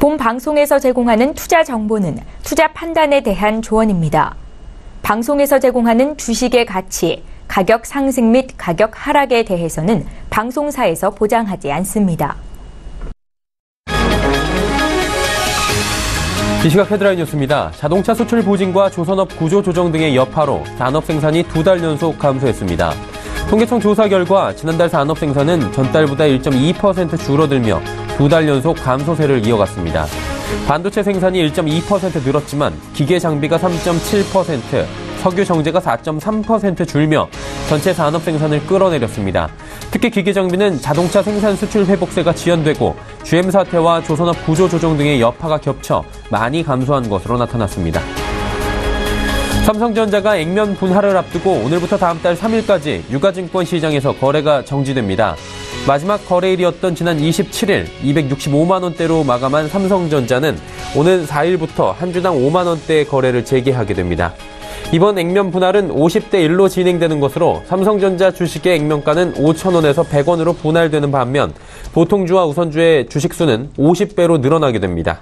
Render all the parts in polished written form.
본 방송에서 제공하는 투자 정보는 투자 판단에 대한 조언입니다. 방송에서 제공하는 주식의 가치, 가격 상승 및 가격 하락에 대해서는 방송사에서 보장하지 않습니다. 이 시각 헤드라인 뉴스입니다. 자동차 수출 부진과 조선업 구조 조정 등의 여파로 산업 생산이 2달 연속 감소했습니다. 통계청 조사 결과 지난달 산업 생산은 전달보다 1.2% 줄어들며 2달 연속 감소세를 이어갔습니다. 반도체 생산이 1.2% 늘었지만 기계 장비가 3.7%, 석유 정제가 4.3% 줄며 전체 산업 생산을 끌어내렸습니다. 특히 기계 장비는 자동차 생산 수출 회복세가 지연되고 GM 사태와 조선업 구조 조정 등의 여파가 겹쳐 많이 감소한 것으로 나타났습니다. 삼성전자가 액면 분할을 앞두고 오늘부터 다음 달 3일까지 유가증권 시장에서 거래가 정지됩니다. 마지막 거래일이었던 지난 27일 265만 원대로 마감한 삼성전자는 오는 4일부터 한 주당 5만 원대의 거래를 재개하게 됩니다. 이번 액면 분할은 50대 1로 진행되는 것으로 삼성전자 주식의 액면가는 5,000원에서 100원으로 분할되는 반면 보통주와 우선주의 주식수는 50배로 늘어나게 됩니다.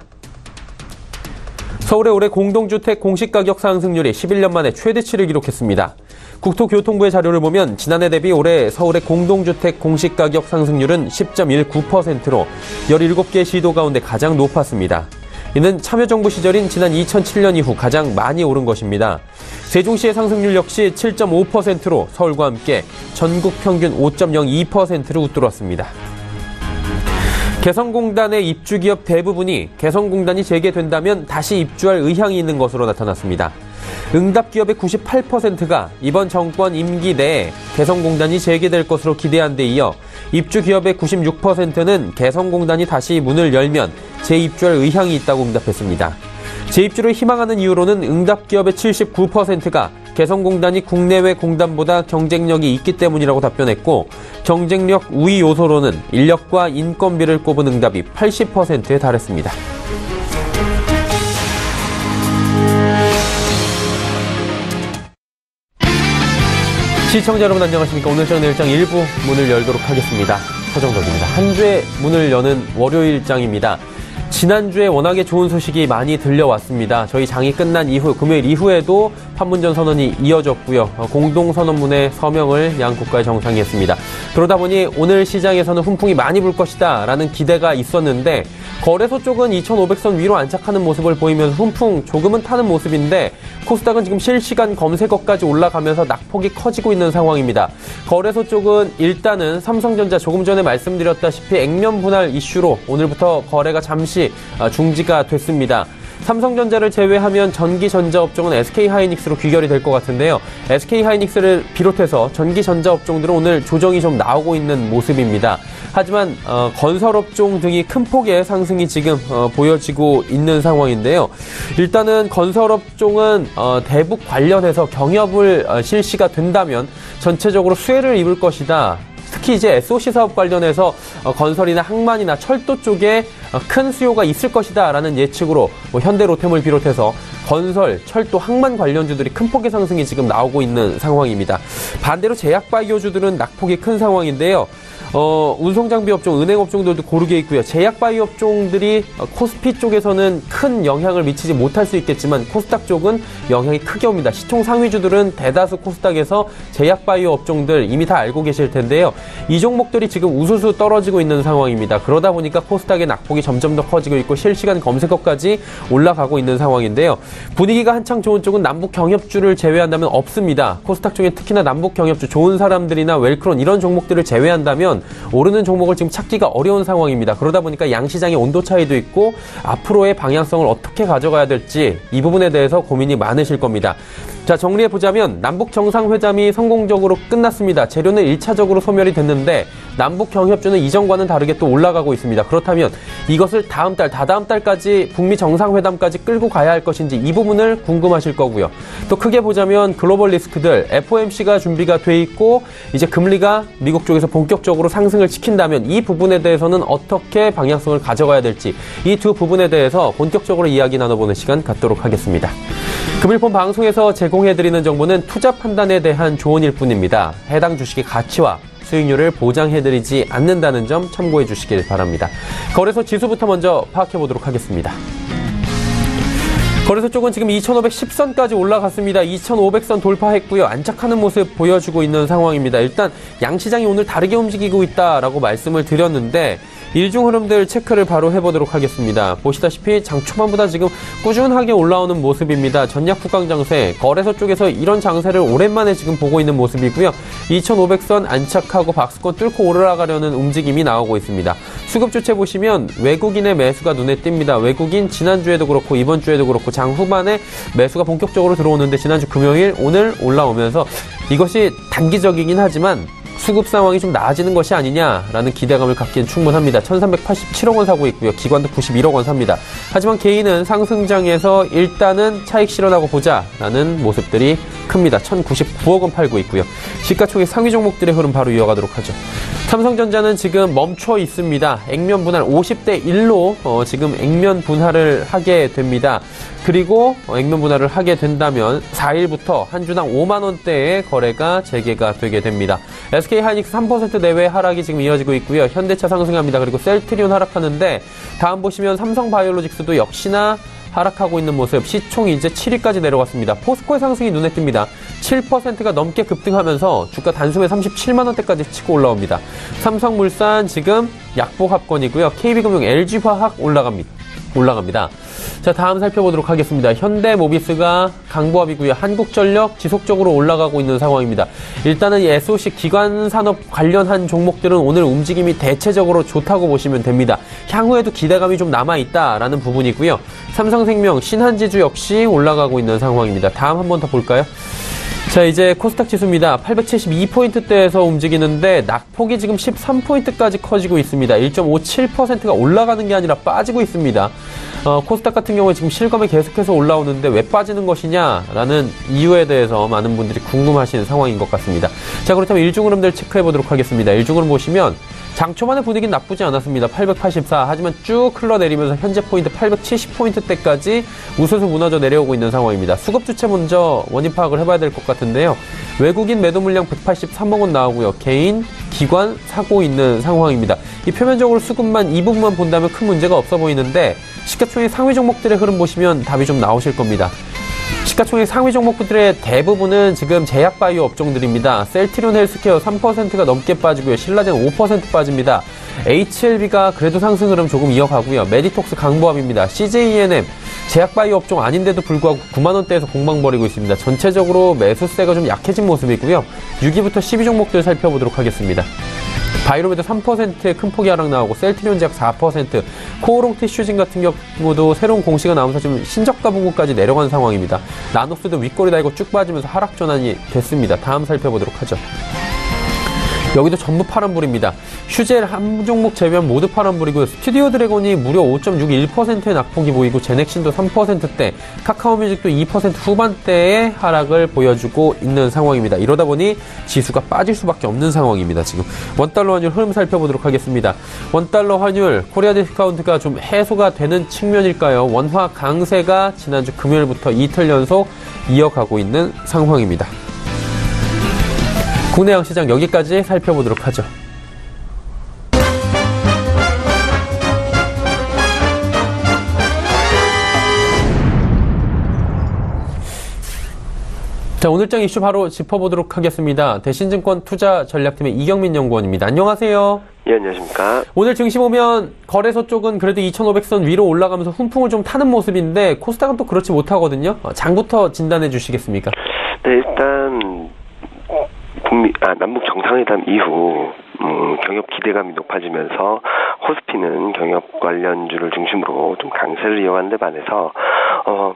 서울의 올해 공동주택 공시가격 상승률이 11년 만에 최대치를 기록했습니다. 국토교통부의 자료를 보면 지난해 대비 올해 서울의 공동주택 공시가격 상승률은 10.19%로 17개 시도 가운데 가장 높았습니다. 이는 참여정부 시절인 지난 2007년 이후 가장 많이 오른 것입니다. 세종시의 상승률 역시 7.5%로 서울과 함께 전국 평균 5.02%를 웃돌았습니다. 개성공단의 입주기업 대부분이 개성공단이 재개된다면 다시 입주할 의향이 있는 것으로 나타났습니다. 응답기업의 98%가 이번 정권 임기 내에 개성공단이 재개될 것으로 기대한 데 이어 입주기업의 96%는 개성공단이 다시 문을 열면 재입주할 의향이 있다고 응답했습니다. 재입주를 희망하는 이유로는 응답기업의 79%가 개성공단이 국내외 공단보다 경쟁력이 있기 때문이라고 답변했고 경쟁력 우위 요소로는 인력과 인건비를 꼽은 응답이 80%에 달했습니다. 시청자 여러분 안녕하십니까. 오늘 저녁 내일장 1부 문을 열도록 하겠습니다. 서정덕입니다. 한 주에 문을 여는 월요일장입니다. 지난주에 워낙에 좋은 소식이 많이 들려왔습니다. 저희 장이 끝난 이후 금요일 이후에도 판문점 선언이 이어졌고요. 공동선언문에 서명을 양 국가의 정상이 했습니다. 그러다 보니 오늘 시장에서는 훈풍이 많이 불 것이다 라는 기대가 있었는데 거래소 쪽은 2,500선 위로 안착하는 모습을 보이면서 훈풍 조금은 타는 모습인데 코스닥은 지금 실시간 검색어까지 올라가면서 낙폭이 커지고 있는 상황입니다. 거래소 쪽은 일단은 삼성전자 조금 전에 말씀드렸다시피 액면 분할 이슈로 오늘부터 거래가 잠시 중지가 됐습니다. 삼성전자를 제외하면 전기전자업종은 SK하이닉스로 귀결이 될 것 같은데요. SK하이닉스를 비롯해서 전기전자업종들은 오늘 조정이 좀 나오고 있는 모습입니다. 하지만 건설업종 등이 큰 폭의 상승이 지금 보여지고 있는 상황인데요. 일단은 건설업종은 대북 관련해서 경협을 실시가 된다면 전체적으로 수혜를 입을 것이다. 특히 이제 SOC 사업 관련해서 건설이나 항만이나 철도 쪽에 큰 수요가 있을 것이다라는 예측으로 현대로템을 비롯해서 건설, 철도, 항만 관련주들이 큰 폭의 상승이 지금 나오고 있는 상황입니다. 반대로 제약바이오주들은 낙폭이 큰 상황인데요. 운송장비업종, 은행업종들도 고르게 있고요. 제약바이오업종들이 코스피 쪽에서는 큰 영향을 미치지 못할 수 있겠지만 코스닥 쪽은 영향이 크게 옵니다. 시총 상위주들은 대다수 코스닥에서 제약바이오업종들 이미 다 알고 계실 텐데요. 이 종목들이 지금 우수수 떨어지고 있는 상황입니다. 그러다 보니까 코스닥의 낙폭이 점점 더 커지고 있고 실시간 검색어까지 올라가고 있는 상황인데요. 분위기가 한창 좋은 쪽은 남북 경협주를 제외한다면 없습니다. 코스닥 중에 특히나 남북 경협주, 좋은 사람들이나 웰크론 이런 종목들을 제외한다면 오르는 종목을 지금 찾기가 어려운 상황입니다. 그러다 보니까 양시장의 온도 차이도 있고 앞으로의 방향성을 어떻게 가져가야 될지 이 부분에 대해서 고민이 많으실 겁니다. 자, 정리해보자면 남북 정상회담이 성공적으로 끝났습니다. 재료는 1차적으로 소멸이 됐는데 남북 경협주는 이전과는 다르게 또 올라가고 있습니다. 그렇다면 이것을 다음 달, 다다음 달까지 북미 정상회담까지 끌고 가야 할 것인지 이 부분을 궁금하실 거고요. 또 크게 보자면 글로벌 리스크들, FOMC가 준비가 돼 있고 이제 금리가 미국 쪽에서 본격적으로 상승을 시킨다면 이 부분에 대해서는 어떻게 방향성을 가져가야 될지 이 두 부분에 대해서 본격적으로 이야기 나눠보는 시간 갖도록 하겠습니다. 금일폰 방송에서 제공해드리는 정보는 투자 판단에 대한 조언일 뿐입니다. 해당 주식의 가치와 수익률을 보장해드리지 않는다는 점 참고해 주시길 바랍니다. 거래소 지수부터 먼저 파악해 보도록 하겠습니다. 거래소 쪽은 지금 2510선까지 올라갔습니다. 2500선 돌파했고요. 안착하는 모습 보여주고 있는 상황입니다. 일단 양시장이 오늘 다르게 움직이고 있다라고 말씀을 드렸는데 일중 흐름들 체크를 바로 해보도록 하겠습니다. 보시다시피 장 초반보다 지금 꾸준하게 올라오는 모습입니다. 전략 후강 장세, 거래소 쪽에서 이런 장세를 오랜만에 지금 보고 있는 모습이고요. 2500선 안착하고 박스권 뚫고 올라가려는 움직임이 나오고 있습니다. 수급 주체 보시면 외국인의 매수가 눈에 띕니다. 외국인 지난주에도 그렇고 이번 주에도 그렇고 장 후반에 매수가 본격적으로 들어오는데 지난주 금요일 오늘 올라오면서 이것이 단기적이긴 하지만 수급 상황이 좀 나아지는 것이 아니냐라는 기대감을 갖기엔 충분합니다. 1387억 원 사고 있고요. 기관도 91억 원 삽니다. 하지만 개인은 상승장에서 일단은 차익 실현하고 보자라는 모습들이 큽니다. 1099억 원 팔고 있고요. 시가총액 상위 종목들의 흐름 바로 이어가도록 하죠. 삼성전자는 지금 멈춰 있습니다. 액면 분할 50대 1로 지금 액면 분할을 하게 됩니다. 그리고 액면 분할을 하게 된다면 4일부터 한 주당 5만 원대의 거래가 재개가 되게 됩니다. SK하이닉스 3% 내외 하락이 지금 이어지고 있고요. 현대차 상승합니다. 그리고 셀트리온 하락하는데 다음 보시면 삼성바이오로직스도 역시나 하락하고 있는 모습. 시총 이제 7위까지 내려갔습니다. 포스코의 상승이 눈에 띕니다. 7%가 넘게 급등하면서 주가 단숨에 37만 원대까지 치고 올라옵니다. 삼성물산 지금 약보합권이고요. KB금융, LG화학 올라갑니다. 자, 다음 살펴보도록 하겠습니다. 현대모비스가 강보합이고요. 한국전력 지속적으로 올라가고 있는 상황입니다. 일단은 이 SOC 기관산업 관련한 종목들은 오늘 움직임이 대체적으로 좋다고 보시면 됩니다. 향후에도 기대감이 좀 남아있다라는 부분이고요. 삼성생명, 신한지주 역시 올라가고 있는 상황입니다. 다음 한 번 더 볼까요? 자, 이제 코스닥 지수입니다. 872포인트대에서 움직이는데 낙폭이 지금 13포인트까지 커지고 있습니다. 1.57%가 올라가는 게 아니라 빠지고 있습니다. 코스닥 같은 경우에 지금 실검에 계속해서 올라오는데 왜 빠지는 것이냐라는 이유에 대해서 많은 분들이 궁금하신 상황인 것 같습니다. 자, 그렇다면 일중 흐름들 체크해 보도록 하겠습니다. 일중 흐름 보시면 장 초반의 분위기는 나쁘지 않았습니다. 884. 하지만 쭉 흘러내리면서 현재 포인트 870포인트대까지 우수수 무너져 내려오고 있는 상황입니다. 수급 주체 먼저 원인 파악을 해봐야 될 것 같은데요. 외국인 매도 물량 183억 원 나오고요. 개인, 기관 사고 있는 상황입니다. 이 표면적으로 수급만 이 부분만 본다면 큰 문제가 없어 보이는데 시가총액 상위 종목들의 흐름 보시면 답이 좀 나오실 겁니다. 시가총액 상위 종목들의 대부분은 지금 제약바이오 업종들입니다. 셀트리온 헬스케어 3%가 넘게 빠지고요. 신라젠 5% 빠집니다. HLB가 그래도 상승 흐름 조금 이어가고요. 메디톡스 강보합입니다. CJENM 제약바이오 업종 아닌데도 불구하고 9만 원대에서 공방 벌이고 있습니다. 전체적으로 매수세가 좀 약해진 모습이고요. 6위부터 10위 종목들 살펴보도록 하겠습니다. 바이로메드 3%의 큰 폭이 하락 나오고 셀트리온 제약 4%, 코오롱 티슈진 같은 경우도 새로운 공시가 나오면서 지금 신저가 부근까지 내려간 상황입니다. 나노스도 윗꼬리 달고 쭉 빠지면서 하락 전환이 됐습니다. 다음 살펴보도록 하죠. 여기도 전부 파란불입니다. 휴젤 한 종목 제외한 모두 파란불이고요. 스튜디오 드래곤이 무려 5.61%의 낙폭이 보이고 제넥신도 3%대, 카카오뮤직도 2% 후반대의 하락을 보여주고 있는 상황입니다. 이러다 보니 지수가 빠질 수밖에 없는 상황입니다. 지금 원달러 환율 흐름 살펴보도록 하겠습니다. 원달러 환율 코리아 디스카운트가 좀 해소가 되는 측면일까요? 원화 강세가 지난주 금요일부터 이틀 연속 이어가고 있는 상황입니다. 국내 양시장 여기까지 살펴보도록 하죠. 자, 오늘장 이슈 바로 짚어보도록 하겠습니다. 대신증권 투자전략팀의 이경민 연구원입니다. 안녕하세요. 예, 안녕하십니까. 오늘 증시 보면 거래소 쪽은 그래도 2500선 위로 올라가면서 훈풍을 좀 타는 모습인데 코스닥은 또 그렇지 못하거든요. 장부터 진단해 주시겠습니까? 네, 일단 남북 정상회담 이후 경협 기대감이 높아지면서 코스피는 경협 관련주를 중심으로 좀 강세를 이어간 데 반해서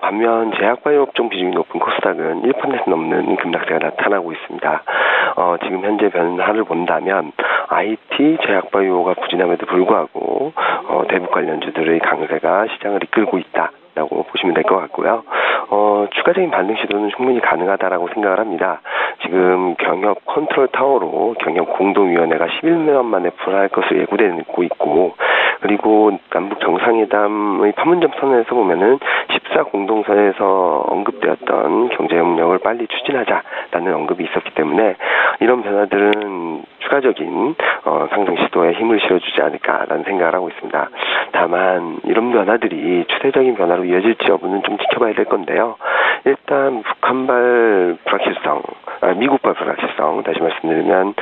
반면 제약바이오 업종 비중이 높은 코스닥은 1% 넘는 급락세가 나타나고 있습니다. 지금 현재 변화를 본다면 IT, 제약바이오가 부진함에도 불구하고 대북 관련주들의 강세가 시장을 이끌고 있다. 라고 보시면 될 것 같고요. 추가적인 반등 시도는 충분히 가능하다라고 생각을 합니다. 지금 경협 컨트롤 타워로 경협 공동위원회가 11년 만에 불할 것으로 예고되고 있고, 그리고 남북 정상회담의 판문점 선언에서 보면은 14 공동선에서 언급되었던 경제협력을 빨리 추진하자라는 언급이 있었기 때문에 이런 변화들은 추가적인 상승 시도에 힘을 실어주지 않을까라는 생각을 하고 있습니다. 다만 이런 변화들이 추세적인 변화로 이어질지 여부는 좀 지켜봐야 될 건데요. 일단 북한발 불확실성, 미국발 불확실성, 다시 말씀드리면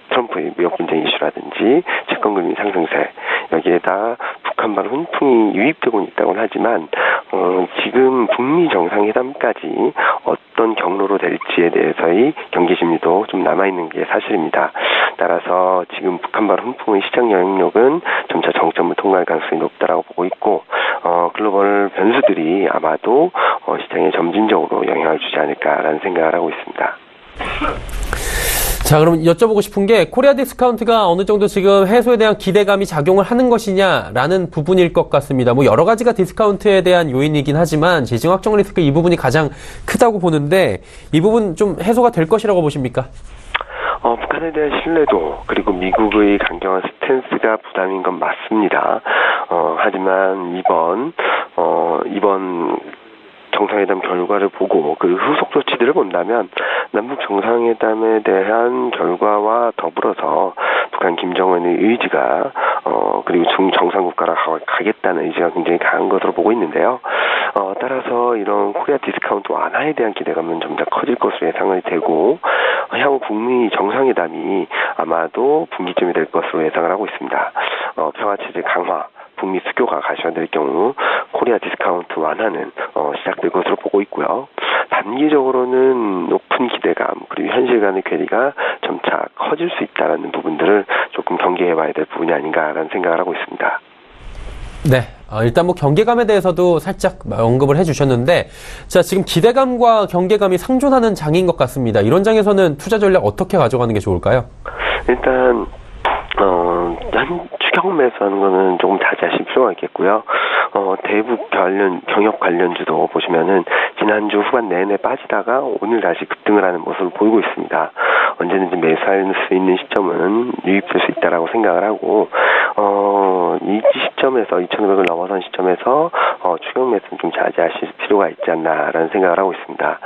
트럼프의 무역 분쟁 이슈라든지 채권금리 상승세, 여기에다 북한발 훈풍이 유입되고 있다고는 하지만 지금 북미 정상회담까지 어떤 경로로 될지에 대해서의 경계심리도 좀 남아있는 게 사실입니다. 따라서 지금 북한발 훈풍의 시장 영향력은 점차 정점을 통과할 가능성이 높다라고 보고 있고 글로벌 변수들이 아마도 시장에 점진적으로 영향을 주지 않을까라는 생각을 하고 있습니다. 자, 그럼 여쭤보고 싶은 게 코리아 디스카운트가 어느 정도 지금 해소에 대한 기대감이 작용을 하는 것이냐라는 부분일 것 같습니다. 뭐 여러 가지가 디스카운트에 대한 요인이긴 하지만 재정 확정 리스크 이 부분이 가장 크다고 보는데 이 부분 좀 해소가 될 것이라고 보십니까? 북한에 대한 신뢰도 그리고 미국의 강경한 스탠스가 부담인 건 맞습니다. 하지만 이번 정상회담 결과를 보고 그 후속 조치들을 본다면 남북 정상회담에 대한 결과와 더불어서 북한 김정은의 의지가 그리고 중정상국가로 가겠다는 의지가 굉장히 강한 것으로 보고 있는데요. 따라서 이런 코리아 디스카운트 완화에 대한 기대감은 좀 더 커질 것으로 예상이 되고 향후 북미 정상회담이 아마도 분기점이 될 것으로 예상을 하고 있습니다. 평화체제 강화, 북미 수교가 가시화될 경우 코리아 디스카운트 완화는 시작될 것으로 보고 있고요. 단기적으로는 높은 기대감 그리고 현실 간의 괴리가 점차 커질 수 있다는 부분들을 조금 경계해봐야 될 부분이 아닌가라는 생각을 하고 있습니다. 네. 일단 뭐 경계감에 대해서도 살짝 언급을 해주셨는데, 자, 지금 기대감과 경계감이 상존하는 장인 것 같습니다. 이런 장에서는 투자 전략 어떻게 가져가는 게 좋을까요? 일단 추경 매수하는 거는 조금 자제하실 필요가 있겠고요. 대북 경협 관련주도 보시면은 지난주 후반 내내 빠지다가 오늘 다시 급등을 하는 모습을 보이고 있습니다. 언제든지 매수할 수 있는 시점은 유입될 수 있다라고 생각을 하고, 이 시점에서 2,500을 넘어선 시점에서 추경 매수는 좀 자제하실 필요가 있지 않나라는 생각을 하고 있습니다.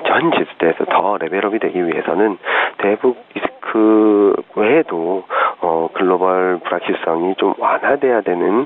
전 지수대에서 더 레벨업이 되기 위해서는 대북 리스크 외에도 글로벌 불확실성이 좀 완화돼야 되는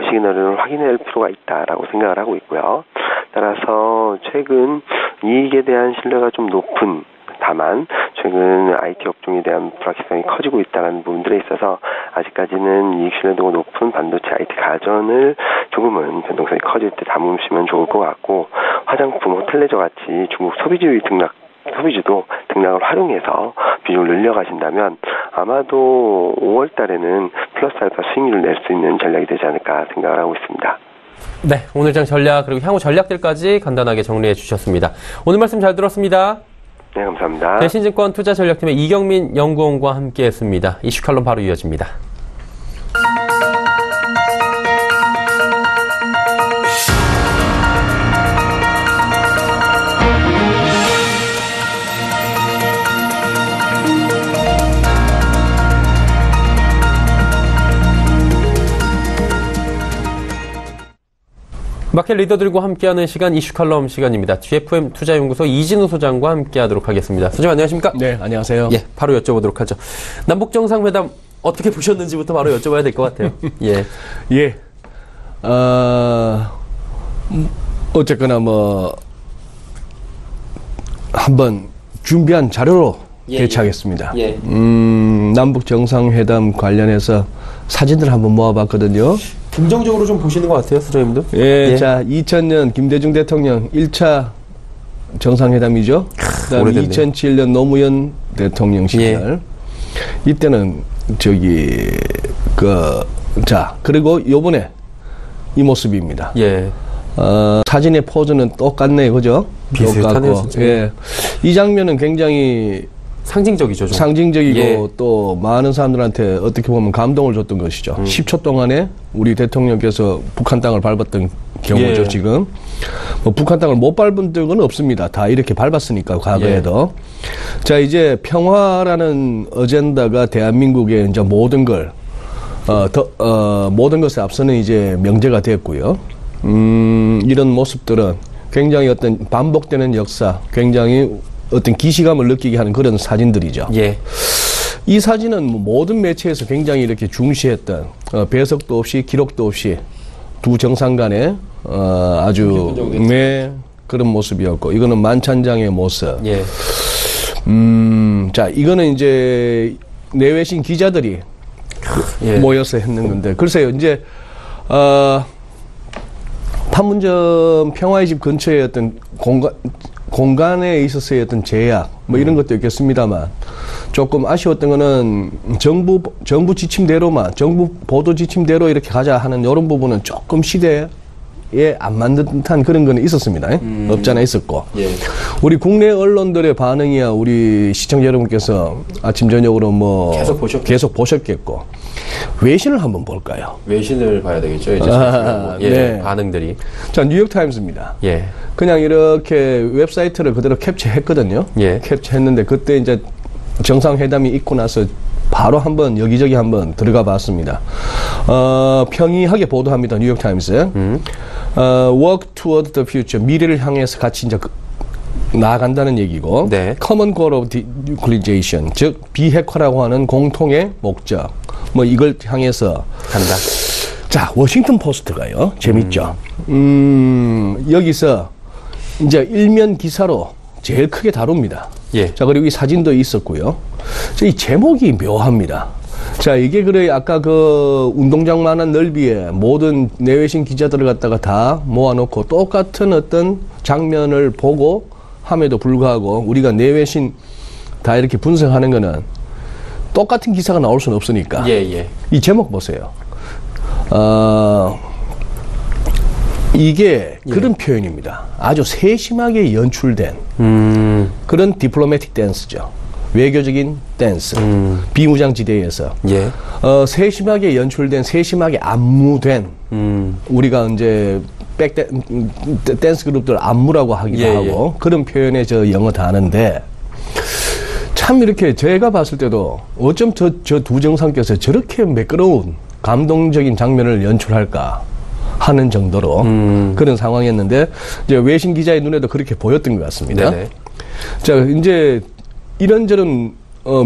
시그널을 확인할 필요가 있다라고 생각을 하고 있고요. 따라서 최근 이익에 대한 신뢰가 좀 높은, 다만 최근 IT 업종에 대한 불확실성이 커지고 있다는 부분들에 있어서 아직까지는 이익 신뢰도가 높은 반도체 IT 가전을 조금은 변동성이 커질 때 담으시면 좋을 것 같고, 화장품, 호텔레저 같이 중국 소비주도 등락을 활용해서 비중을 늘려가신다면 아마도 5월 달에는 플러스 알파 수익률을 낼 수 있는 전략이 되지 않을까 생각을 하고 있습니다. 네, 오늘 장 전략 그리고 향후 전략들까지 간단하게 정리해 주셨습니다. 오늘 말씀 잘 들었습니다. 네, 감사합니다. 대신증권 투자전략팀의 이경민 연구원과 함께했습니다. 이슈 칼럼 바로 이어집니다. 마켓 리더들과 함께하는 시간 이슈 칼럼 시간입니다. GFM 투자연구소 이진우 소장과 함께하도록 하겠습니다. 소장 안녕하십니까? 네, 안녕하세요. 예, 바로 여쭤보도록 하죠. 남북 정상회담 어떻게 보셨는지부터 바로 여쭤봐야 될 것 같아요. 예. 예. 어쨌거나 한번 준비한 자료로 대처하겠습니다. 예. 남북 정상회담 관련해서 사진들 한번 모아봤거든요. 긍정적으로 좀 보시는 것 같아요, 소장님도? 예, 예. 자, 2000년 김대중 대통령 1차 정상회담이죠. 그다음 2007년 노무현 대통령 시절. 예. 이때는 그리고 요번에 이 모습입니다. 예. 사진의 포즈는 똑같네요, 그죠? 비슷하네요, 진짜. 예. 이 장면은 굉장히 상징적이죠. 좀. 상징적이고 예. 또 많은 사람들한테 어떻게 보면 감동을 줬던 것이죠. 10초 동안에 우리 대통령께서 북한 땅을 밟았던 경우죠. 예. 지금 뭐 북한 땅을 못 밟은 적은 없습니다. 다 이렇게 밟았으니까 과거에도. 예. 자, 이제 평화라는 어젠다가 대한민국의 이제 모든 걸 모든 것에 앞서는 이제 명제가 됐고요. 이런 모습들은 굉장히 어떤 반복되는 역사, 굉장히 어떤 기시감을 느끼게 하는 그런 사진들이죠. 예. 이 사진은 모든 매체에서 굉장히 이렇게 중시했던 배석도 없이 기록도 없이 두 정상 간의 아주 그런 모습이었고, 이거는 만찬장의 모습. 예. 자, 이거는 이제 내외신 기자들이 예. 모여서 했는 건데, 글쎄요, 이제 판문점 평화의 집 근처에 어떤 공간에 있어서의 어떤 제약, 뭐 이런 것도 있겠습니다만, 조금 아쉬웠던 거는 정부 지침대로만, 정부 보도 지침대로 이렇게 가자 하는 이런 부분은 조금 시대에 안 맞는 듯한 그런 거는 있었습니다. 없잖아 있었고. 예. 우리 국내 언론들의 반응이야 우리 시청자 여러분께서 아침 저녁으로 뭐 계속 보셨겠고, 외신을 한번 볼까요? 외신을 봐야 되겠죠. 이제 예. 네. 반응들이. 자, 뉴욕타임스입니다. 예. 그냥 이렇게 웹사이트를 그대로 캡처했거든요. 예. 캡처했는데 그때 이제 정상회담이 있고 나서 바로 한번 여기저기 한번 들어가 봤습니다. 평이하게 보도합니다. 뉴욕타임스. Work toward the future. 미래를 향해서 같이 이제 나아간다는 얘기고. 네. Common goal of denuclearization. 즉 비핵화라고 하는 공통의 목적. 뭐 이걸 향해서 간다. 자, 워싱턴 포스트가요. 재밌죠. 여기서 이제 일면 기사로 제일 크게 다룹니다. 예. 자, 그리고 이 사진도 있었고요. 자, 이 제목이 묘합니다. 자, 이게 그래 아까 그 운동장만한 넓이에 모든 내외신 기자들을 갖다가 다 모아놓고 똑같은 어떤 장면을 보고 함에도 불구하고 우리가 내외신 다 이렇게 분석하는 거는 똑같은 기사가 나올 수는 없으니까. 예, 예. 이 제목 보세요. 이게 그런 표현입니다. 아주 세심하게 연출된 그런 디플로매틱 댄스죠. 외교적인 댄스. 비무장지대에서. 예. 세심하게 연출된, 세심하게 안무된, 우리가 이제 댄스 그룹들 안무라고 하기도 예, 하고, 그런 표현의 저 영어 단어인데, 참 이렇게 제가 봤을 때도 어쩜 저 두 정상께서 저렇게 매끄러운 감동적인 장면을 연출할까 하는 정도로 그런 상황이었는데, 이제 외신 기자의 눈에도 그렇게 보였던 것 같습니다. 네네. 자, 이제 이런저런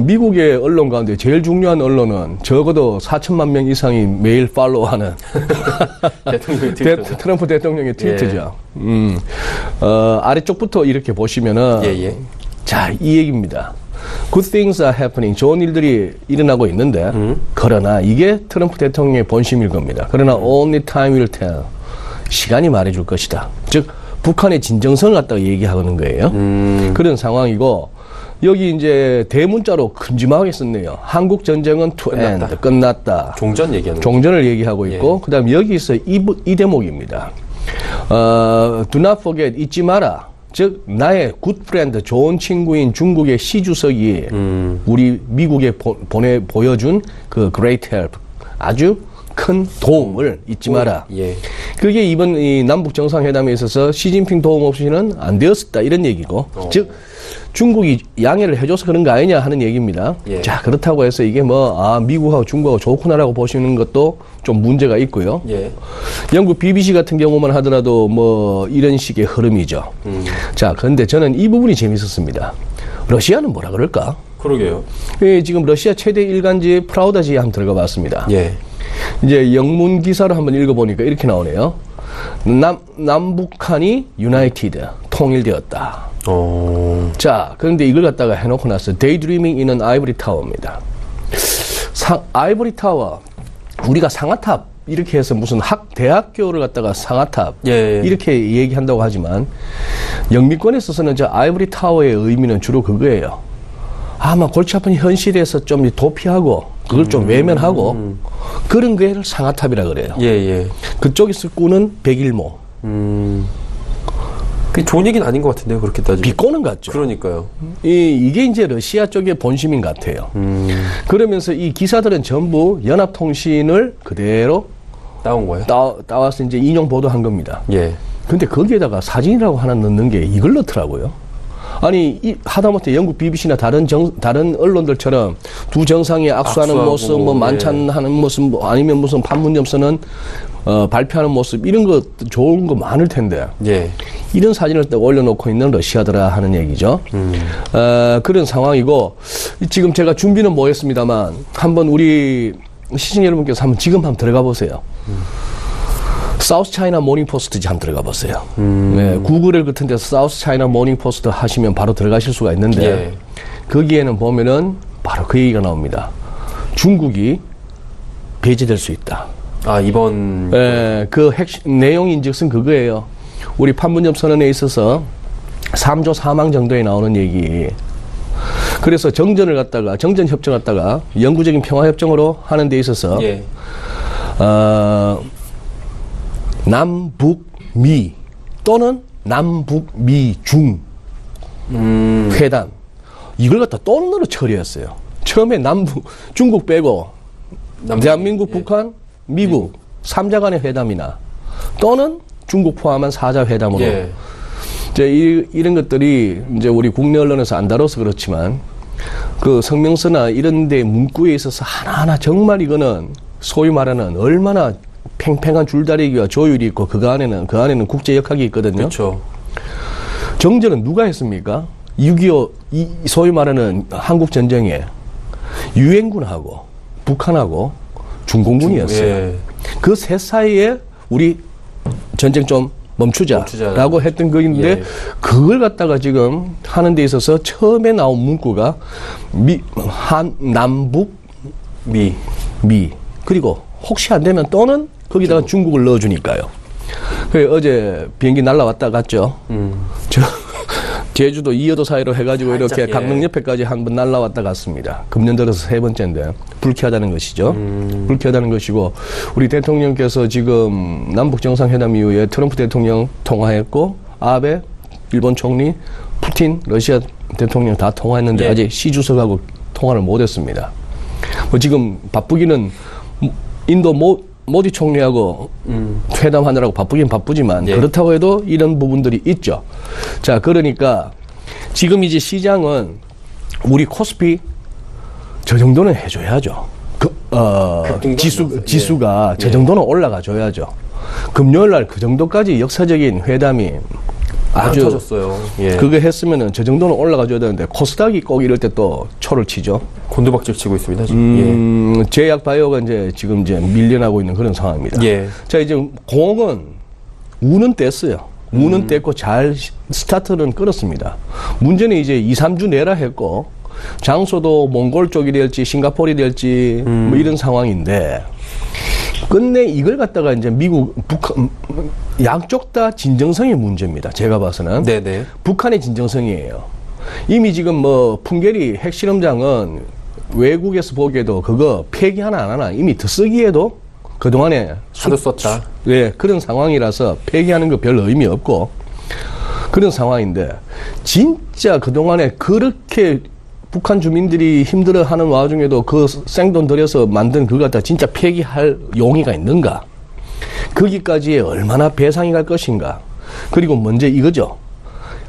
미국의 언론 가운데 제일 중요한 언론은 적어도 4천만 명 이상이 매일 팔로우하는 대통령의 트위터죠. 트럼프 대통령의 트위터죠. 예. 아래쪽부터 이렇게 보시면은 예. 자, 이 얘기입니다. Good things are happening. 좋은 일들이 일어나고 있는데, 그러나 이게 트럼프 대통령의 본심일 겁니다. 그러나 only time will tell. 시간이 말해줄 것이다. 즉, 북한의 진정성을 갖다가 얘기하는 거예요. 그런 상황이고, 여기 이제 대문자로 큼지막하게 썼네요. 한국 전쟁은 to end. 끝났다. 종전 얘기하는 종전을 얘기하고 있고, 예. 그 다음 여기서 이 대목입니다. Do not forget. 잊지 마라. 즉 나의 굿 프렌드, 좋은 친구인 중국의 시 주석이 우리 미국에 보여준 그 great help, 아주 큰 도움을 잊지 마라. 예. 그게 이번 이 남북 정상회담에 있어서 시진핑 도움 없이는 안 되었다 이런 얘기고, 즉 중국이 양해를 해줘서 그런 거 아니냐 하는 얘기입니다. 예. 자, 그렇다고 해서 이게 미국하고 중국하고 좋구나라고 보시는 것도 좀 문제가 있고요. 예. 영국 BBC 같은 경우만 하더라도 뭐 이런 식의 흐름이죠. 자, 그런데 저는 이 부분이 재밌었습니다. 러시아는 뭐라 그럴까? 그러게요. 지금 러시아 최대 일간지 프라우다지에 한번 들어가 봤습니다. 예. 이제 영문 기사를 한번 읽어보니까 이렇게 나오네요. 남북한이 유나이티드, 통일되었다. 자, 그런데 이걸 갖다가 해놓고 나서 Daydreaming in an Ivory Tower입니다. 아이보리 타워, 우리가 상아탑 이렇게 해서 무슨 대학교를 갖다가 상아탑 예. 이렇게 얘기한다고 하지만, 영미권에 있어서는 저 아이보리 타워의 의미는 주로 그거예요. 아마 골치 아픈 현실에서 좀 도피하고 그걸 좀 외면하고 그런 거를 상아탑이라 그래요. 예. 그쪽에서 꾸는 백일모. 그게 좋은 얘기는 아닌 것 같은데요, 그렇게 따지면. 비꼬는 것 같죠. 그러니까요. 이게 이제 러시아 쪽의 본심인 것 같아요. 그러면서 이 기사들은 전부 연합통신을 그대로 따온 거예요? 따와서 이제 인용 보도한 겁니다. 예. 근데 거기에다가 사진이라고 하나 넣는 게 이걸 넣더라고요. 아니, 하다못해 영국 BBC나 다른 언론들처럼 두 정상이 악수하는 모습, 뭐 만찬하는 모습, 뭐 아니면 무슨 판문점 선언 발표하는 모습, 이런 거 좋은 거 많을 텐데. 예. 이런 사진을 딱 올려놓고 있는 러시아더라 하는 얘기죠. 그런 상황이고, 지금 제가 준비는 뭐 했습니다만, 한번 우리 시청자 여러분께서 지금 들어가 보세요. 사우스 차이나 모닝 포스트 한번 들어가 보세요. 네, 구글을 같은 데서 사우스 차이나 모닝 포스트 하시면 바로 들어가실 수가 있는데, 예. 거기에는 보면은 바로 그 얘기가 나옵니다. 중국이 배제될 수 있다. 아, 이번. 예, 그 내용인즉슨 그거예요. 우리 판문점 선언에 있어서 3조 4망 정도에 나오는 얘기. 그래서 정전 협정 갖다가 영구적인 평화협정으로 하는 데 있어서, 예. 남북미 또는 남북미중 회담, 이걸 갖다 또는으로 처리했어요. 처음에 중국 빼고 대한민국, 북한, 미국 3자 간의 회담이나 또는 중국 포함한 4자 회담으로. 예. 이제 이런 것들이 이제 우리 국내 언론에서 안 다뤄서 그렇지만, 그 성명서나 이런 데 문구에 있어서 하나하나 정말 이거는 소위 말하는 얼마나 팽팽한 줄다리기와 조율이 있고, 그 안에는 국제 역학이 있거든요. 그렇죠. 정전은 누가 했습니까? 6.25 소위 말하는 한국 전쟁에 유엔군하고 북한하고 중공군이었어요. 예. 그 셋 사이에 우리 전쟁 좀 멈추자라고 했던 거인데, 예. 그걸 갖다가 지금 하는 데 있어서 처음에 나온 문구가 남북 미 그리고 혹시 안 되면 또는 거기다가 중국을 넣어주니까요. 그래, 어제 비행기 날라왔다 갔죠. 제주도 이어도 사이로 해가지고 살짝, 이렇게 강릉 옆에까지 한 번 날라왔다 갔습니다. 금년 들어서 3번째인데 불쾌하다는 것이죠. 불쾌하다는 것이고, 우리 대통령께서 지금 남북 정상회담 이후에 트럼프 대통령 통화했고, 아베 일본 총리, 푸틴 러시아 대통령 다 통화했는데, 예. 아직 시 주석하고 통화를 못했습니다. 뭐 지금 바쁘기는 인도 모디 총리하고 회담하느라고 바쁘긴 바쁘지만, 예. 그렇다고 해도 이런 부분들이 있죠. 자, 그러니까 지금 이제 시장은 우리 코스피 저 정도는 해줘야죠. 지수가 저 정도는 올라가줘야죠. 금요일 날 그 정도까지 역사적인 회담이 아주 터졌어요. 예. 그거 했으면은 저 정도는 올라가줘야 되는데, 코스닥이 꼭 이럴 때 또 초를 치죠. 곤두박질 치고 있습니다, 지금. 제약 바이오가 지금 밀려나고 있는 그런 상황입니다. 예. 자, 이제 공은 우는 뗐어요. 우는 뗐고 잘 스타트는 끌었습니다. 문제는 이제 2, 3주 내라 했고, 장소도 몽골 쪽이 될지 싱가포르이 될지 뭐 이런 상황인데, 끝내 이걸 갖다가 이제 미국, 북한, 양쪽 다 진정성의 문제입니다. 제가 봐서는. 네네. 북한의 진정성이에요. 이미 지금 뭐 풍계리 핵실험장은 외국에서 보기에도 그거 폐기하나 안 하나 이미 드쓰기에도 그동안에 하도 썼다. 네, 그런 상황이라서 폐기하는 거 별 의미 없고 그런 상황인데, 진짜 그동안에 그렇게 북한 주민들이 힘들어하는 와중에도 그 생돈 들여서 만든 그거 갖다 진짜 폐기할 용의가 있는가? 거기까지에 얼마나 배상이 갈 것인가? 그리고 먼저 이거죠.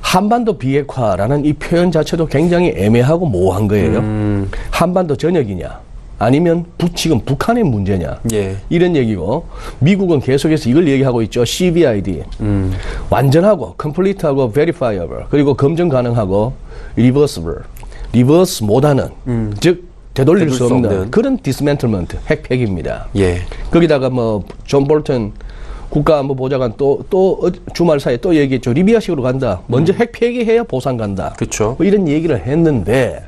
한반도 비핵화라는 이 표현 자체도 굉장히 애매하고 모호한 거예요. 한반도 전역이냐? 아니면 지금 북한의 문제냐? 예. 이런 얘기고, 미국은 계속해서 이걸 얘기하고 있죠. CVID. 완전하고, complete하고, verifiable. 그리고 검증 가능하고, reversible. 리버스 못하는, 즉 되돌릴 수 없는 그런 디스맨틀먼트, 핵폐기입니다. 예. 거기다가 뭐 존 볼턴 국가안보보좌관 또 주말 사이에 또 얘기했죠. 리비아식으로 간다. 먼저 핵폐기해야 보상 간다. 그렇죠. 뭐 이런 얘기를 했는데,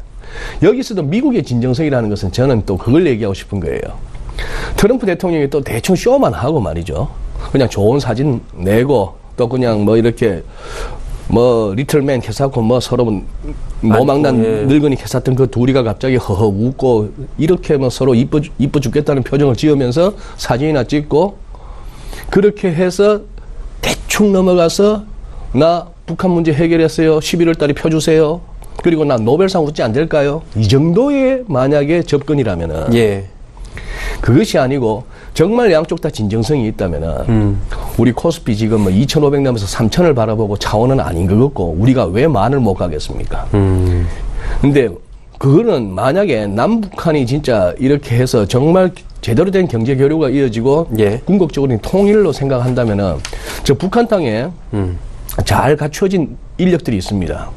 여기서도 미국의 진정성이라는 것은 저는 또 그걸 얘기하고 싶은 거예요. 트럼프 대통령이 또 대충 쇼만 하고 말이죠. 그냥 좋은 사진 내고 또 그냥 뭐 이렇게 뭐 리틀맨 캐사고 뭐 서로 노망난 예. 늙은이 캐샀던 그 둘이가 갑자기 허허 웃고 이렇게 뭐 서로 이뻐 죽겠다는 표정을 지으면서 사진이나 찍고, 그렇게 해서 대충 넘어가서 나 북한 문제 해결했어요. 11월 달에 펴주세요. 그리고 나 노벨상 웃지 안 될까요? 이 정도의 만약에 접근이라면은 예. 그것이 아니고 정말 양쪽 다 진정성이 있다면은 우리 코스피 지금 뭐 2,500 넘어서 3,000을 바라보고 차원은 아닌 것 같고 우리가 왜 만을 못 가겠습니까? 근데 그거는 만약에 남북한이 진짜 이렇게 해서 정말 제대로 된 경제 교류가 이어지고 예. 궁극적으로 통일로 생각한다면은 저 북한 땅에 잘 갖춰진 인력들이 있습니다.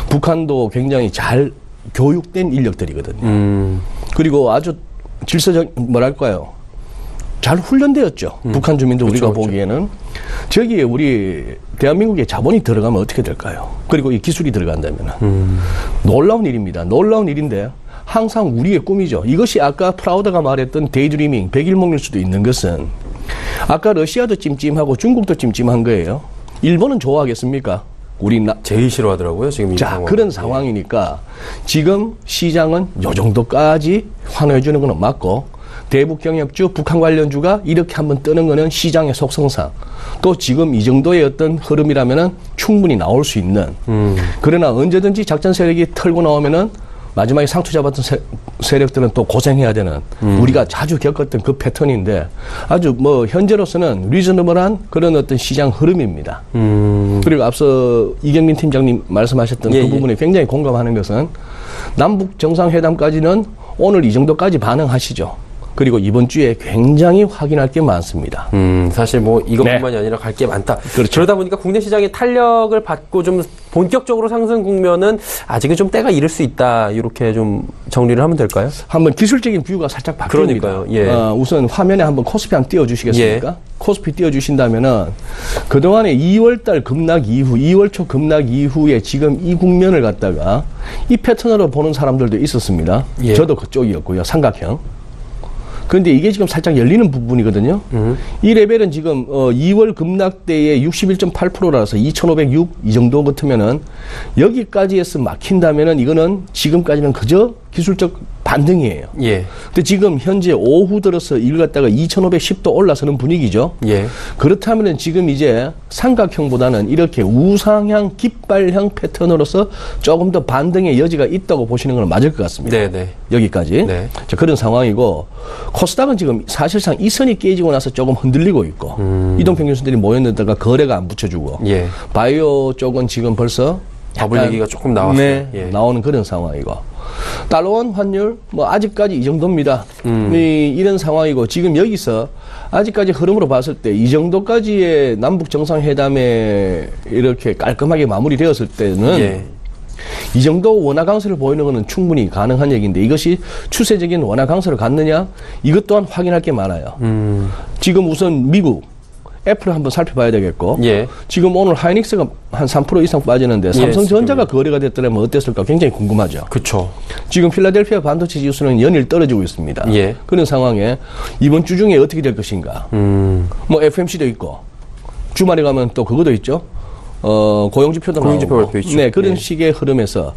북한도 굉장히 잘 교육된 인력들이거든요. 그리고 아주 질서적 뭐랄까요? 잘 훈련되었죠. 북한 주민들 우리가 보기에는 저기에 우리 대한민국의 자본이 들어가면 어떻게 될까요? 그리고 이 기술이 들어간다면 놀라운 일입니다. 놀라운 일인데 항상 우리의 꿈이죠. 이것이 아까 프라우드가 말했던 데이드리밍, 백일몽일 수도 있는 것은 아까 러시아도 찜찜하고 중국도 찜찜한 거예요. 일본은 좋아하겠습니까? 제일 싫어하더라고요, 지금 이 상황. 그런 상황이니까 지금 시장은 요 정도까지 환호해주는 건 맞고 대북 경협주, 북한 관련주가 이렇게 한번 뜨는 거는 시장의 속성상 또 지금 이 정도의 어떤 흐름이라면은 충분히 나올 수 있는 그러나 언제든지 작전 세력이 털고 나오면은 마지막에 상투 잡았던 세력들은 또 고생해야 되는 우리가 자주 겪었던 그 패턴인데 아주 뭐 현재로서는 리저너블한 그런 어떤 시장 흐름입니다. 그리고 앞서 이경민 팀장님 말씀하셨던 그 부분에 굉장히 공감하는 것은 남북 정상회담까지는 오늘 이 정도까지 반응하시죠. 그리고 이번 주에 굉장히 확인할 게 많습니다. 사실 뭐 이것뿐만이 아니라 갈 게 많다. 그렇죠. 그러다 보니까 국내 시장이 탄력을 받고 좀 본격적으로 상승 국면은 아직은 좀 때가 이를 수 있다. 이렇게 좀 정리를 하면 될까요? 한번 기술적인 뷰가 살짝 바뀝니다. 그러니까요. 예. 우선 화면에 한번 코스피 한번 띄워주시겠습니까? 예. 코스피 띄워주신다면은 그동안에 2월달 급락 이후, 2월 초 급락 이후에 지금 이 국면을 갖다가 이 패턴으로 보는 사람들도 있었습니다. 예. 저도 그쪽이었고요. 삼각형. 그런데 이게 지금 살짝 열리는 부분이거든요. 이 레벨은 지금 2월 급락대의 61.8%라서 2,506 이 정도 같으면은 여기까지에서 막힌다면은 이거는 지금까지는 그저 기술적 반등이에요. 예. 근데 지금 현재 오후 들어서 이걸 갖다가 2,510도 올라서는 분위기죠. 예. 그렇다면은 지금 이제 삼각형보다는 이렇게 우상향, 깃발형 패턴으로서 조금 더 반등의 여지가 있다고 보시는 건 맞을 것 같습니다. 네네. 여기까지. 네. 자, 그런 상황이고 코스닥은 지금 사실상 이 선이 깨지고 나서 조금 흔들리고 있고 이동평균선들이 모였는데가 거래가 안 붙여주고 예. 바이오 쪽은 지금 벌써 버블 얘기가 조금 나왔어요. 네, 예. 나오는 그런 상황이고 달러원 환율 뭐 아직까지 이 정도입니다. 이런 상황이고 지금 여기서 아직까지 흐름으로 봤을 때 이 정도까지의 남북 정상회담에 이렇게 깔끔하게 마무리되었을 때는 예. 이 정도 원화 강세를 보이는 것은 충분히 가능한 얘기인데 이것이 추세적인 원화 강세를 갖느냐 이것 또한 확인할 게 많아요. 지금 우선 미국 애플을 한번 살펴봐야 되겠고 예. 지금 오늘 하이닉스가 한 3% 이상 빠지는데 삼성전자가 거래가 됐더라면 어땠을까 굉장히 궁금하죠. 그렇죠. 지금 필라델피아 반도체 지수는 연일 떨어지고 있습니다. 예. 그런 상황에 이번 주 중에 어떻게 될 것인가. 뭐 FMC도 있고 주말에 가면 또 그것도 있죠. 고용지표도 고용지표 나오고. 발표 있죠. 네, 그런 예. 식의 흐름에서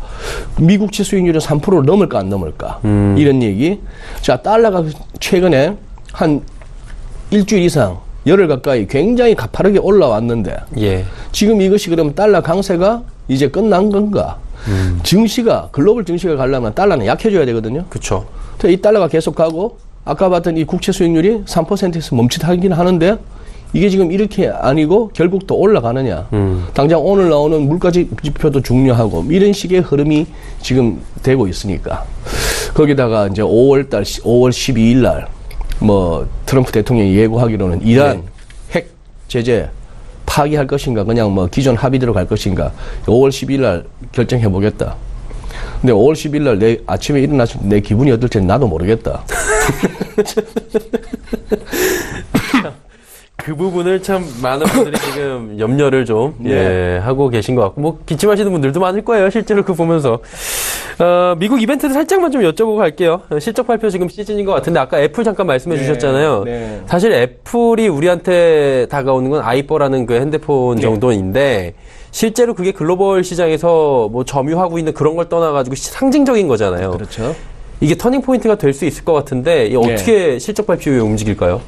미국 지수익률은 3%를 넘을까 안 넘을까 이런 얘기. 자, 달러가 최근에 한 일주일 이상 열흘 가까이 굉장히 가파르게 올라왔는데 예. 지금 이것이 그러면 달러 강세가 이제 끝난 건가? 증시가 글로벌 증시가 가려면 달러는 약해져야 되거든요. 그렇죠. 이 달러가 계속 가고 아까 봤던 이 국채 수익률이 3%에서 멈칫하긴 하는데 이게 지금 이렇게 아니고 결국 또 올라가느냐. 당장 오늘 나오는 물가 지표도 중요하고 이런 식의 흐름이 지금 되고 있으니까 거기다가 이제 5월 12일 날 뭐 트럼프 대통령이 예고하기로는 이란 핵 제재 파기할 것인가 그냥 뭐 기존 합의대로 갈 것인가 5월 12일 날 결정해 보겠다. 근데 5월 10일 날 내 아침에 일어났을 때 내 기분이 어떨지 나도 모르겠다. 그 부분을 참 많은 분들이 지금 염려를 좀 예, 하고 계신 것 같고 뭐 기침하시는 분들도 많을 거예요. 실제로 그 보면서 미국 이벤트도 살짝만 좀 여쭤보고 갈게요. 실적 발표 지금 시즌인 것 같은데 아까 애플 잠깐 말씀해 주셨잖아요. 네. 사실 애플이 우리한테 다가오는 건 아이뽀라는 그 핸드폰 정도인데 실제로 그게 글로벌 시장에서 뭐 점유하고 있는 그런 걸 떠나가지고 상징적인 거잖아요. 그렇죠. 이게 터닝 포인트가 될 수 있을 것 같은데 어떻게 실적 발표 후에 움직일까요?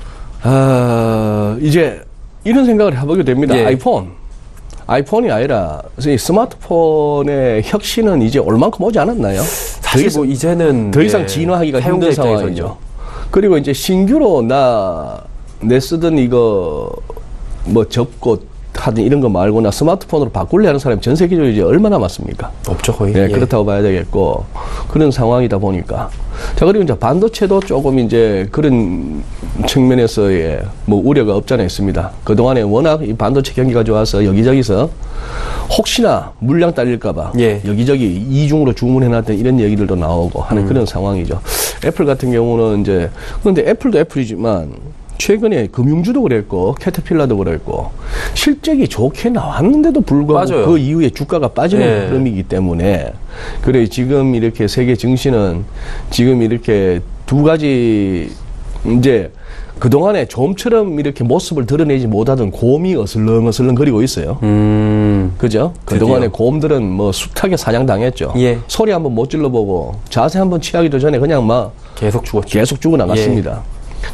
이제 이런 생각을 해보게 됩니다. 예. 아이폰이 아니라 이 스마트폰의 혁신은 이제 올만큼 오지 않았나요? 사실 뭐 이제는 더 이상 진화하기가 힘든 상황이죠. 그리고 이제 신규로 내 쓰던 이거 뭐 접고 하든 이런 거 말고 나 스마트폰으로 바꿀래 하는 사람이 전 세계적으로 이제 얼마나 많습니까? 없죠, 거의. 네, 그렇다고 봐야 되겠고 그런 상황이다 보니까 자 그리고 이제 반도체도 조금 이제 그런 측면에서의 뭐 우려가 없잖아 있습니다. 그 동안에 워낙 이 반도체 경기가 좋아서 여기저기서 혹시나 물량 딸릴까봐 여기저기 이중으로 주문해놨던 이런 얘기들도 나오고 하는 그런 상황이죠. 애플 같은 경우는 이제 그런데 애플도 애플이지만 최근에 금융주도 그랬고 캐터필러도 그랬고 실적이 좋게 나왔는데도 불구하고 맞아요. 그 이후에 주가가 빠지는 흐름이기 때문에 그래 지금 이렇게 세계 증시는 지금 이렇게 두 가지 이제 그동안에 좀처럼 이렇게 모습을 드러내지 못하던 곰이 어슬렁어슬렁 거리고 있어요. 그죠? 그동안에 곰들은 뭐 숱하게 사냥당했죠. 소리 한번 못 질러보고 자세 한번 취하기도 전에 그냥 막 계속 죽었죠. 계속 죽어나갔습니다.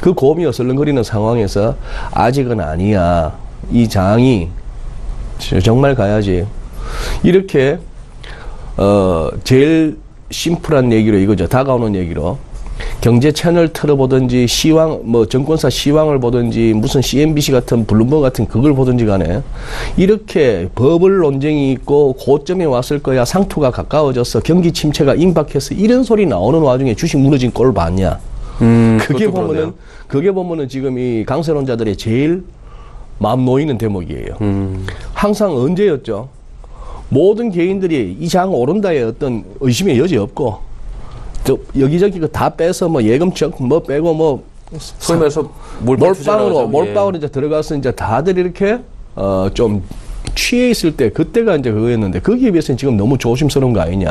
그 곰이 어슬렁거리는 상황에서 아직은 아니야. 이 장이 정말 가야지. 이렇게 제일 심플한 얘기로 이거죠. 다가오는 얘기로 경제 채널 틀어보든지 시황 뭐 증권사 시황을 보든지 무슨 CNBC 같은 블룸버그 같은 그걸 보든지 간에 이렇게 버블 논쟁이 있고 고점에 왔을 거야. 상투가 가까워져서 경기 침체가 임박해서 이런 소리 나오는 와중에 주식 무너진 꼴 봤냐. 그게 보면은 지금 이 강세론자들의 제일 마음 놓이는 대목이에요. 항상 언제였죠? 모든 개인들이 이 장 오른다에 어떤 의심의 여지 없고, 여기저기 다 빼서 뭐 예금적 뭐 빼고 뭐 소위 말해서 몰빵으로 이제 들어가서 이제 다들 이렇게 좀 취해 있을 때 그때가 이제 그거였는데 거기에 비해서는 지금 너무 조심스러운 거 아니냐.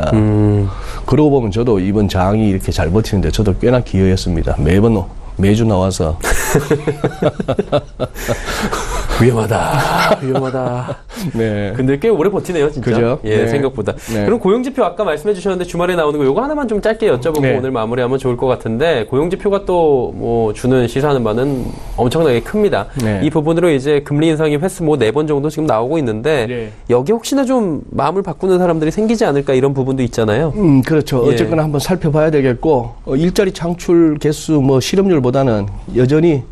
그러고 보면 저도 이번 장이 이렇게 잘 버티는데 저도 꽤나 기여했습니다. 매주 나와서 위험하다. 네. 근데 꽤 오래 버티네요, 진짜. 그죠? 생각보다. 그럼 고용지표 아까 말씀해 주셨는데 주말에 나오는 거 요거 하나만 좀 짧게 여쭤보고 오늘 마무리하면 좋을 것 같은데 고용지표가 또 뭐 주는 시사하는 바는 엄청나게 큽니다. 이 부분으로 이제 금리 인상이 횟수 뭐 4번 정도 지금 나오고 있는데 여기 혹시나 좀 마음을 바꾸는 사람들이 생기지 않을까 이런 부분도 있잖아요. 그렇죠. 어쨌거나 한번 살펴봐야 되겠고 일자리 창출 개수 뭐 실업률보다는 여전히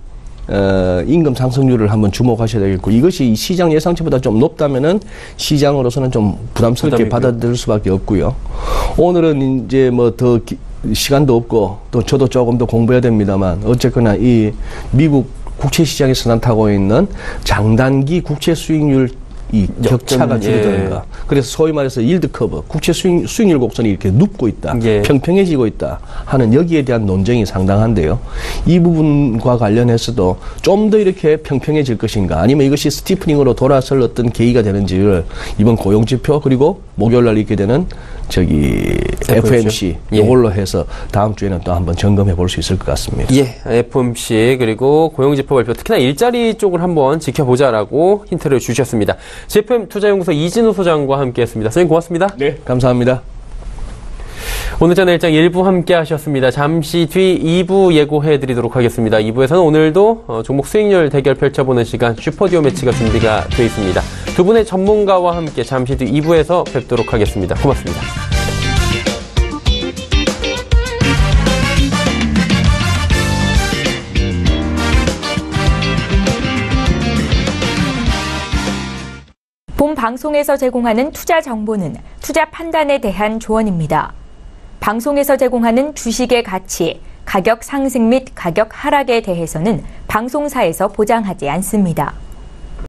임금 상승률을 한번 주목하셔야 되겠고 이것이 시장 예상치보다 좀 높다면은 시장으로서는 좀 부담스럽게 받아들일 수밖에 없고요. 오늘은 이제 뭐 더 시간도 없고 또 저도 조금 더 공부해야 됩니다만 어쨌거나 이 미국 국채 시장에서 나타나고 있는 장단기 국채 수익률 이 격차가 줄어드는가. 그래서 소위 말해서 일드 커브, 국채 수익률 곡선이 이렇게 눕고 있다. 평평해지고 있다 하는 여기에 대한 논쟁이 상당한데요. 이 부분과 관련해서도 좀 더 이렇게 평평해질 것인가 아니면 이것이 스티프닝으로 돌아설 어떤 계기가 되는지를 이번 고용지표 그리고 목요일 날 있게 되는 FOMC 이걸로 해서 다음 주에는 또 한번 점검해 볼 수 있을 것 같습니다. FOMC 그리고 고용지표 발표 특히나 일자리 쪽을 한번 지켜보자라고 힌트를 주셨습니다. GFM 투자연구소 이진우 소장과 함께했습니다. 선생님 고맙습니다. 네, 감사합니다. 오늘 저는 일장 1부 함께 하셨습니다. 잠시 뒤 2부 예고해드리도록 하겠습니다. 2부에서는 오늘도 종목 수익률 대결 펼쳐보는 시간 슈퍼듀오 매치가 준비가 되어 있습니다. 두 분의 전문가와 함께 잠시 뒤 2부에서 뵙도록 하겠습니다. 고맙습니다. 본 방송에서 제공하는 투자 정보는 투자 판단에 대한 조언입니다. 방송에서 제공하는 주식의 가치, 가격 상승 및 가격 하락에 대해서는 방송사에서 보장하지 않습니다.